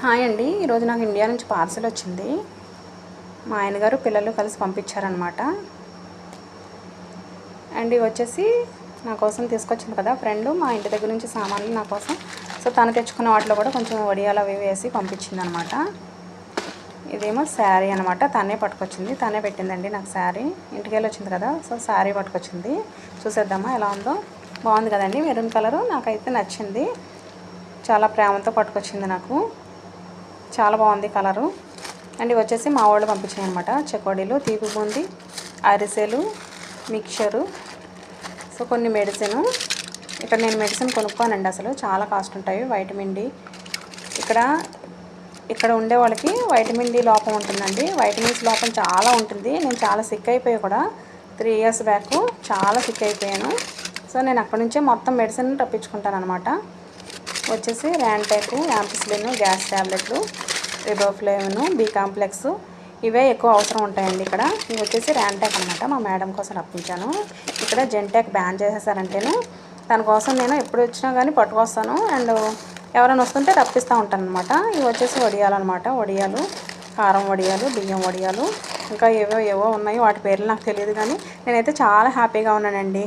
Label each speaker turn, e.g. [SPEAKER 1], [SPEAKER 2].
[SPEAKER 1] Hi అండి. ఈరోజు నాకు ఇండియా నుంచి పార్సల్ వచ్చింది. మా ఆయన గారు పిల్లలు కలిసి పంపించారనమాట. అండ్ ఇవి వచ్చేసి నా కోసం తీసుకొచ్చింది కదా ఫ్రెండ్, మా ఇంటి దగ్గర నుంచి సామాన్లు నా కోసం. సో తను తెచ్చుకున్న వాటిలో కూడా కొంచెం వడియాలు అవి వేసి పంపించింది అనమాట. ఇదేమో శారీ అనమాట. తనే పట్టుకొచ్చింది, తనే పెట్టిందండి నాకు శారీ. ఇంటికి వెళ్ళి వచ్చింది కదా, సో శారీ పట్టుకొచ్చింది. చూసేద్దామా ఎలా ఉందో. బాగుంది కదండి, మెరూన్ కలరు. నాకైతే నచ్చింది, చాలా ప్రేమతో పట్టుకొచ్చింది నాకు. చాలా బాగుంది కలరు. అండ్ ఇవి వచ్చేసి మా వాళ్ళు పంపించాయి అనమాట. చెకోడీలు, తీపి బూంది, అరిసెలు, మిక్చరు, సో కొన్ని మెడిసిన్. ఇక్కడ నేను మెడిసిన్ కొనుక్కోనండి, అసలు చాలా కాస్ట్ ఉంటాయి. వైటమిన్ డి, ఇక్కడ ఉండే వాళ్ళకి వైటమిన్ డి లోపం ఉంటుందండి. వైటమిన్స్ లోపం చాలా ఉంటుంది. నేను చాలా సిక్ అయిపోయా కూడా 3 years బ్యాక్ చాలా సిక్ అయిపోయాను. సో నేను అక్కడ నుంచే మొత్తం మెడిసిన్ రప్పించుకుంటాను అనమాట. వచ్చేసి ర్యాంటెక్, యాంపిసిలిన్, గ్యాస్ ట్యాబ్లెట్లు, రిబోఫ్లేవిన్, బి కాంప్లెక్స్, ఇవే ఎక్కువ అవసరం ఉంటాయండి ఇక్కడ. ఇవి వచ్చేసి ర్యాంటెక్ అనమాట, మా మేడం కోసం రప్పించాను. ఇక్కడ జెంటెక్ బ్యాన్ చేసేసారంటేను దాని కోసం నేను ఎప్పుడు వచ్చినా కానీ పట్టుకొస్తాను. అండ్ ఎవరైనా వస్తుంటే రప్పిస్తూ ఉంటాను అనమాట. ఇవి వచ్చేసి వడియాలు అనమాట. వడియాలు, కారం వడియాలు, బియ్యం వడియాలు, ఇంకా ఏవో ఉన్నాయి. వాటి పేర్లు నాకు తెలియదు, కానీ నేనైతే చాలా హ్యాపీగా ఉన్నానండి.